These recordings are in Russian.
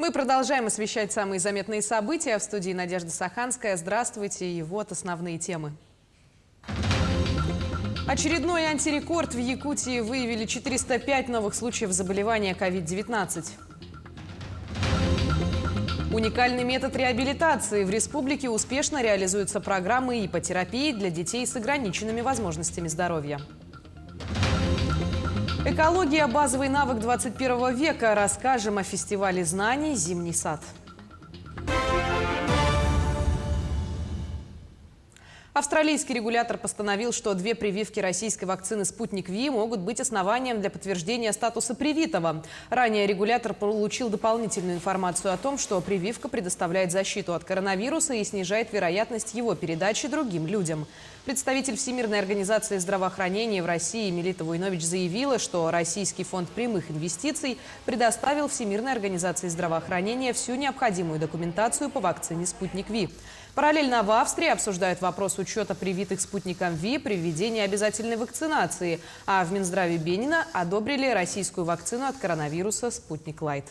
Мы продолжаем освещать самые заметные события. В студии Надежда Саханская. Здравствуйте. И вот основные темы. Очередной антирекорд. В Якутии выявили 405 новых случаев заболевания COVID-19. Уникальный метод реабилитации. В республике успешно реализуются программы ипотерапии для детей с ограниченными возможностями здоровья. Экология – базовый навык 21 века. Расскажем о фестивале знаний «Зимний сад». Австралийский регулятор постановил, что 2 прививки российской вакцины «Спутник Ви» могут быть основанием для подтверждения статуса привитого. Ранее регулятор получил дополнительную информацию о том, что прививка предоставляет защиту от коронавируса и снижает вероятность его передачи другим людям. Представитель Всемирной организации здравоохранения в России Мелита Войнович заявила, что Российский фонд прямых инвестиций предоставил Всемирной организации здравоохранения всю необходимую документацию по вакцине «Спутник Ви». Параллельно в Австрии обсуждают вопрос учета привитых спутником ВИ при введении обязательной вакцинации, а в Минздраве Бенина одобрили российскую вакцину от коронавируса «Спутник Лайт».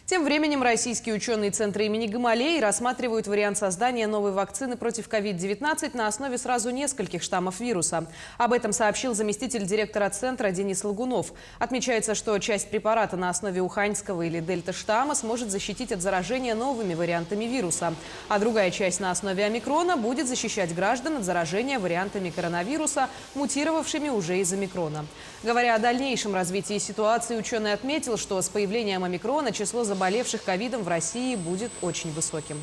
Тем временем российские ученые Центра имени Гамалеи рассматривают вариант создания новой вакцины против COVID-19 на основе сразу нескольких штаммов вируса. Об этом сообщил заместитель директора Центра Денис Лагунов. Отмечается, что часть препарата на основе уханьского или дельта-штамма сможет защитить от заражения новыми вариантами вируса. А другая часть на основе омикрона будет защищать граждан от заражения вариантами коронавируса, мутировавшими уже из омикрона. Говоря о дальнейшем развитии ситуации, ученый отметил, что с появлением омикрона число заболевших ковидом в России будет очень высоким.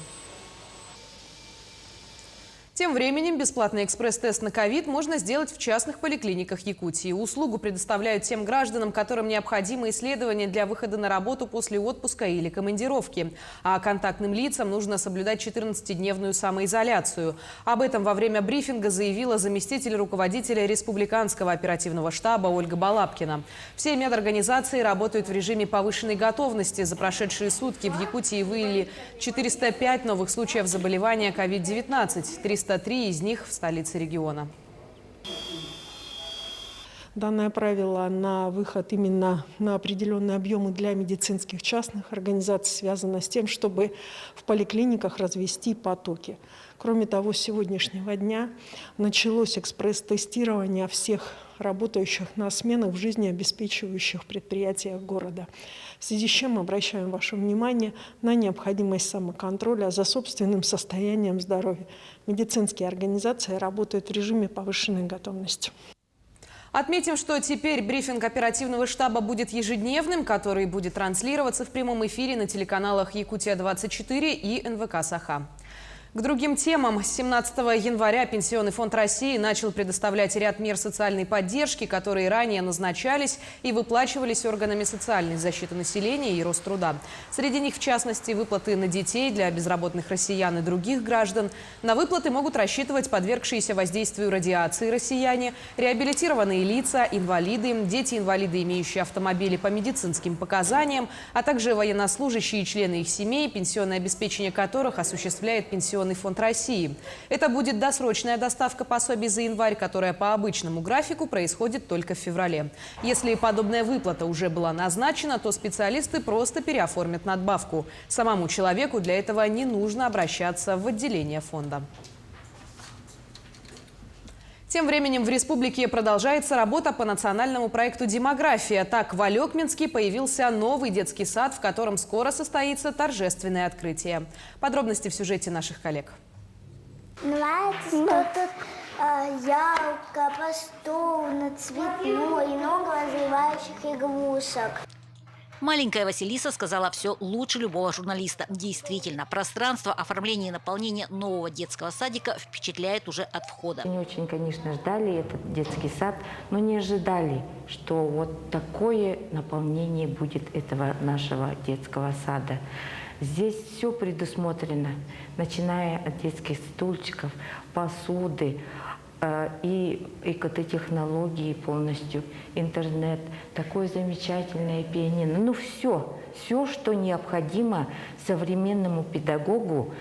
Тем временем бесплатный экспресс-тест на ковид можно сделать в частных поликлиниках Якутии. Услугу предоставляют тем гражданам, которым необходимо исследование для выхода на работу после отпуска или командировки. А контактным лицам нужно соблюдать 14-дневную самоизоляцию. Об этом во время брифинга заявила заместитель руководителя Республиканского оперативного штаба Ольга Балабкина. Все медорганизации работают в режиме повышенной готовности. За прошедшие сутки в Якутии выявили 405 новых случаев заболевания COVID-19. 303 из них в столице региона. Данное правило на выход именно на определенные объемы для медицинских частных организаций связано с тем, чтобы в поликлиниках развести потоки. Кроме того, с сегодняшнего дня началось экспресс-тестирование всех работающих на сменах в жизнеобеспечивающих предприятиях города. В связи с чем мы обращаем ваше внимание на необходимость самоконтроля за собственным состоянием здоровья. Медицинские организации работают в режиме повышенной готовности. Отметим, что теперь брифинг оперативного штаба будет ежедневным, который будет транслироваться в прямом эфире на телеканалах «Якутия-24» и НВК «Саха». К другим темам. С 17 января Пенсионный фонд России начал предоставлять ряд мер социальной поддержки, которые ранее назначались и выплачивались органами социальной защиты населения и Роструда. Среди них, в частности, выплаты на детей для безработных россиян и других граждан. На выплаты могут рассчитывать подвергшиеся воздействию радиации россияне, реабилитированные лица, инвалиды, дети-инвалиды, имеющие автомобили по медицинским показаниям, а также военнослужащие и члены их семей, пенсионное обеспечение которых осуществляет Пенсионный фонд России. Это будет досрочная доставка пособий за январь, которая по обычному графику происходит только в феврале. Если подобная выплата уже была назначена, то специалисты просто переоформят надбавку. Самому человеку для этого не нужно обращаться в отделение фонда. Тем временем в республике продолжается работа по национальному проекту «Демография». Так, в Алекминске появился новый детский сад, в котором скоро состоится торжественное открытие. Подробности в сюжете наших коллег. Нравится, что тут ярко, просторно, цветно и много развивающих игрушек. Маленькая Василиса сказала все лучше любого журналиста. Действительно, пространство, оформление и наполнение нового детского садика впечатляет уже от входа. Мы очень, конечно, ждали этот детский сад, но не ожидали, что вот такое наполнение будет этого нашего детского сада. Здесь все предусмотрено, начиная от детских стульчиков, посуды, и ИКТ-технологии полностью, интернет, такое замечательное пианино. Ну все, что необходимо современному педагогу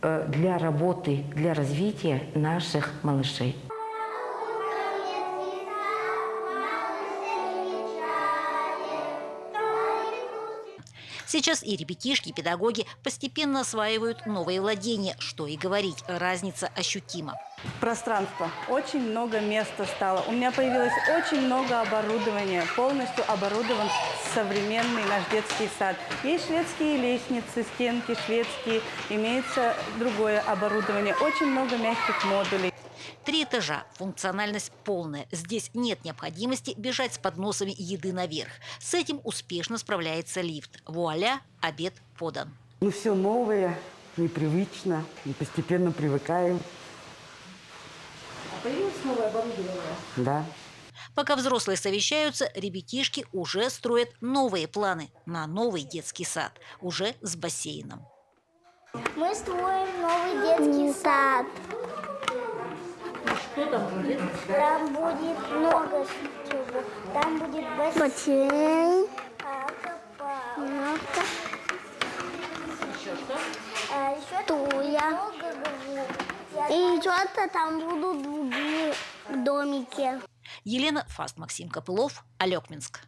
для работы, для развития наших малышей. Сейчас и ребятишки, и педагоги постепенно осваивают новые владения. Что и говорить, разница ощутима. Пространство. Очень много места стало. У меня появилось очень много оборудования. Полностью оборудован современный наш детский сад. Есть шведские лестницы, стенки шведские. Имеется другое оборудование. Очень много мягких модулей. 3 этажа, функциональность полная. Здесь нет необходимости бежать с подносами еды наверх. С этим успешно справляется лифт. Вуаля, обед подан. Ну, все новое, непривычно, и постепенно привыкаем. Появилось новое оборудование? Да. Пока взрослые совещаются, ребятишки уже строят новые планы на новый детский сад, уже с бассейном. Мы строим новый детский сад. Что там будет? Там будет много всего. Там будет бассейн. Еще туя. И что-то там будут другие домики. Елена Фаст, Максим Копылов, Алекминск.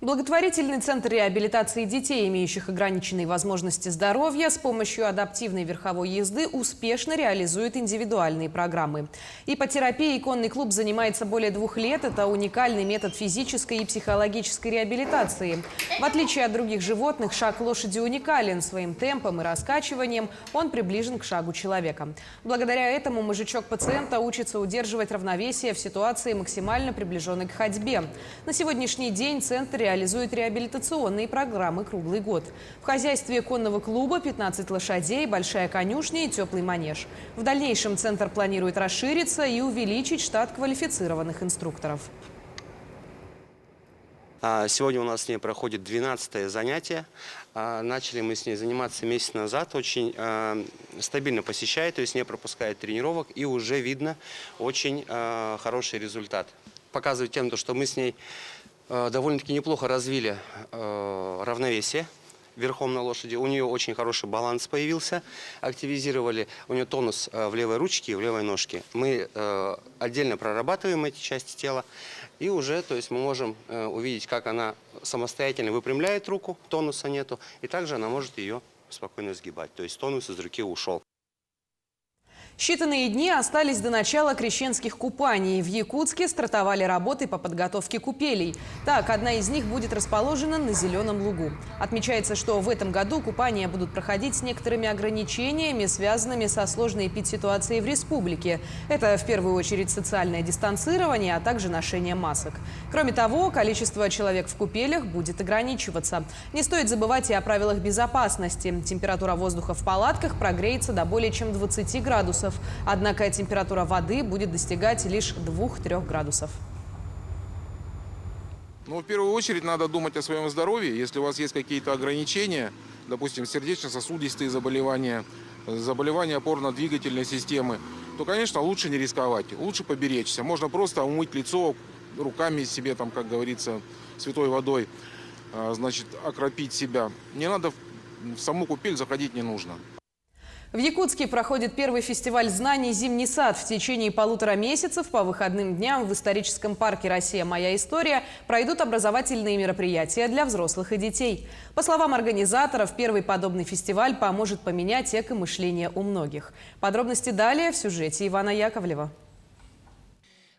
Благотворительный центр реабилитации детей, имеющих ограниченные возможности здоровья, с помощью адаптивной верховой езды успешно реализует индивидуальные программы. Иппотерапией конный клуб занимается более 2 лет. Это уникальный метод физической и психологической реабилитации. В отличие от других животных, шаг лошади уникален. Своим темпом и раскачиванием он приближен к шагу человека. Благодаря этому мозжечок пациента учится удерживать равновесие в ситуации, максимально приближенной к ходьбе. На сегодняшний день центр реализует реабилитационные программы круглый год. В хозяйстве конного клуба 15 лошадей, большая конюшня и теплый манеж. В дальнейшем центр планирует расшириться и увеличить штат квалифицированных инструкторов. Сегодня у нас с ней проходит 12-е занятие. Начали мы с ней заниматься месяц назад. Очень стабильно посещает, то есть не пропускает тренировок. И уже видно очень хороший результат. Показывает тем, что мы с ней довольно-таки неплохо развили равновесие верхом на лошади. У нее очень хороший баланс появился. Активизировали у нее тонус в левой ручке и в левой ножке. Мы отдельно прорабатываем эти части тела. И уже, то есть мы можем увидеть, как она самостоятельно выпрямляет руку, тонуса нету. И также она может ее спокойно сгибать. То есть тонус из руки ушел. Считанные дни остались до начала крещенских купаний. В Якутске стартовали работы по подготовке купелей. Так, одна из них будет расположена на Зеленом лугу. Отмечается, что в этом году купания будут проходить с некоторыми ограничениями, связанными со сложной эпидситуацией в республике. Это в первую очередь социальное дистанцирование, а также ношение масок. Кроме того, количество человек в купелях будет ограничиваться. Не стоит забывать и о правилах безопасности. Температура воздуха в палатках прогреется до более чем 20 градусов. Однако температура воды будет достигать лишь 2-3 градусов. Ну, в первую очередь надо думать о своем здоровье. Если у вас есть какие-то ограничения, допустим, сердечно-сосудистые заболевания, заболевания опорно-двигательной системы, то, конечно, лучше не рисковать, лучше поберечься. Можно просто умыть лицо руками себе, там, как говорится, святой водой, значит, окропить себя. Не надо, в саму купель заходить не нужно. В Якутске проходит первый фестиваль знаний «Зимний сад». В течение 1,5 месяцев по выходным дням в историческом парке «Россия. Моя история» пройдут образовательные мероприятия для взрослых и детей. По словам организаторов, первый подобный фестиваль поможет поменять эко-мышление у многих. Подробности далее в сюжете Ивана Яковлева.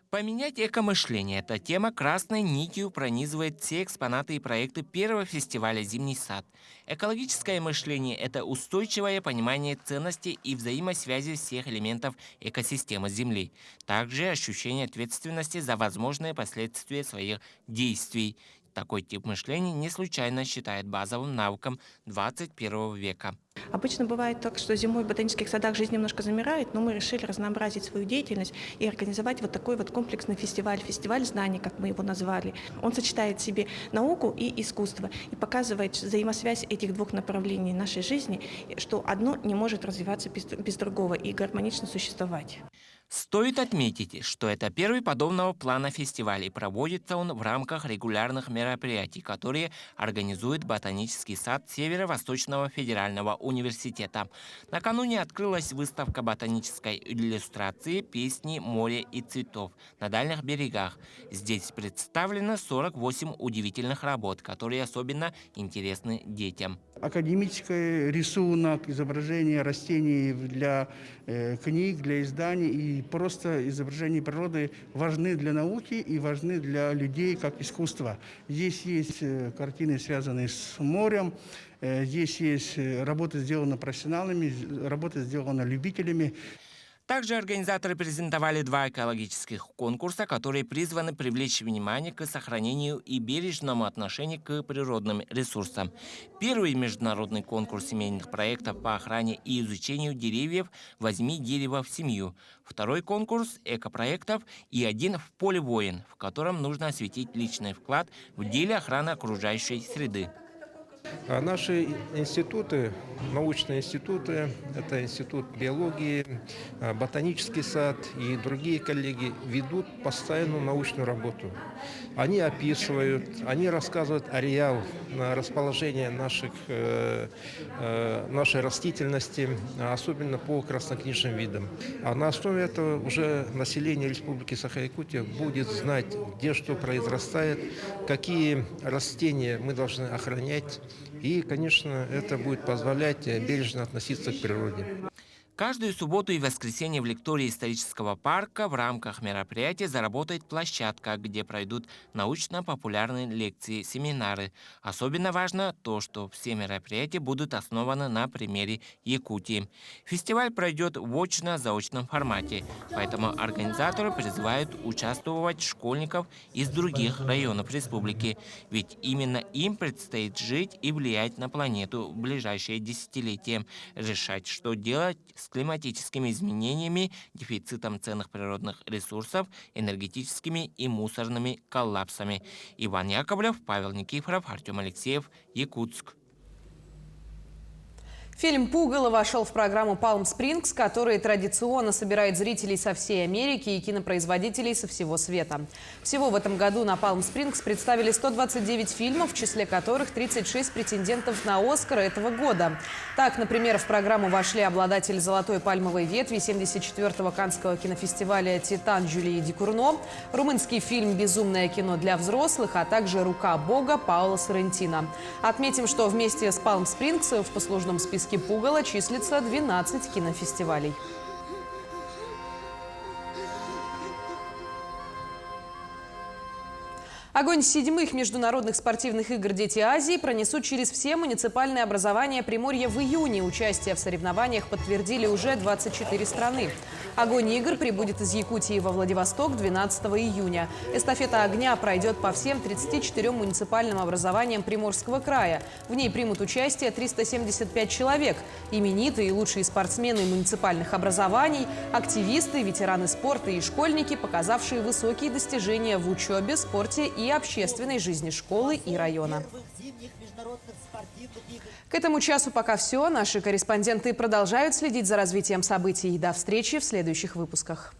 Поменять эко-мышление – эта тема красной нитью пронизывает все экспонаты и проекты первого фестиваля «Зимний сад». Экологическое мышление – это устойчивое понимание ценностей и взаимосвязи всех элементов экосистемы Земли. Также ощущение ответственности за возможные последствия своих действий. Такой тип мышления не случайно считают базовым навыком 21 века. Обычно бывает так, что зимой в ботанических садах жизнь немножко замирает, но мы решили разнообразить свою деятельность и организовать вот такой вот комплексный фестиваль, фестиваль знаний, как мы его назвали. Он сочетает в себе науку и искусство и показывает взаимосвязь этих двух направлений нашей жизни, что одно не может развиваться без другого и гармонично существовать. Стоит отметить, что это первый подобного плана фестиваля, и проводится он в рамках регулярных мероприятий, которые организует Ботанический сад Северо-Восточного федерального университета. Накануне открылась выставка ботанической иллюстрации «Песни, море и цветов» на дальних берегах. Здесь представлено 48 удивительных работ, которые особенно интересны детям. Академический рисунок, изображение растений для книг, для изданий и просто изображения природы важны для науки и важны для людей как искусство. Здесь есть картины, связанные с морем, здесь есть работа, сделана профессионалами, работа, сделана любителями. Также организаторы презентовали 2 экологических конкурса, которые призваны привлечь внимание к сохранению и бережному отношению к природным ресурсам. Первый международный конкурс семейных проектов по охране и изучению деревьев «Возьми дерево в семью». Второй конкурс экопроектов и один в поле воин, в котором нужно осветить личный вклад в деле охраны окружающей среды. Наши институты, научные институты, это Институт биологии, Ботанический сад и другие коллеги ведут постоянную научную работу. Они описывают, они рассказывают ареал, расположение нашей растительности, особенно по краснокнижным видам. А на основе этого уже население Республики Саха-Якутия будет знать, где что произрастает, какие растения мы должны охранять. И, конечно, это будет позволять бережно относиться к природе. Каждую субботу и воскресенье в лектории исторического парка в рамках мероприятия заработает площадка, где пройдут научно-популярные лекции, семинары. Особенно важно то, что все мероприятия будут основаны на примере Якутии. Фестиваль пройдет в очно-заочном формате, поэтому организаторы призывают участвовать школьников из других районов республики, ведь именно им предстоит жить и влиять на планету в ближайшие десятилетия, решать, что делать с климатическими изменениями, дефицитом ценных природных ресурсов, энергетическими и мусорными коллапсами. Иван Яковлев, Павел Никифоров, Артем Алексеев, Якутск. Фильм «Пугало» вошел в программу Palm Springs, которая традиционно собирает зрителей со всей Америки и кинопроизводителей со всего света. Всего в этом году на Palm Springs представили 129 фильмов, в числе которых 36 претендентов на «Оскар» этого года. Так, например, в программу вошли обладатель «Золотой пальмовой ветви» 74-го Каннского кинофестиваля «Титан» Джулии Дикурно, румынский фильм «Безумное кино для взрослых», а также «Рука Бога» Паоло Соррентино. Отметим, что вместе с Palm Springs в послужном списке «Пугало» числится 12 кинофестивалей. Огонь 7-х международных спортивных игр «Дети Азии» пронесут через все муниципальные образования Приморья в июне. Участие в соревнованиях подтвердили уже 24 страны. Огонь игр прибудет из Якутии во Владивосток 12 июня. Эстафета огня пройдет по всем 34 муниципальным образованиям Приморского края. В ней примут участие 375 человек. Именитые и лучшие спортсмены муниципальных образований, активисты, ветераны спорта и школьники, показавшие высокие достижения в учебе, спорте и общественной жизни школы и района. К этому часу пока все. Наши корреспонденты продолжают следить за развитием событий. До встречи в следующих выпусках.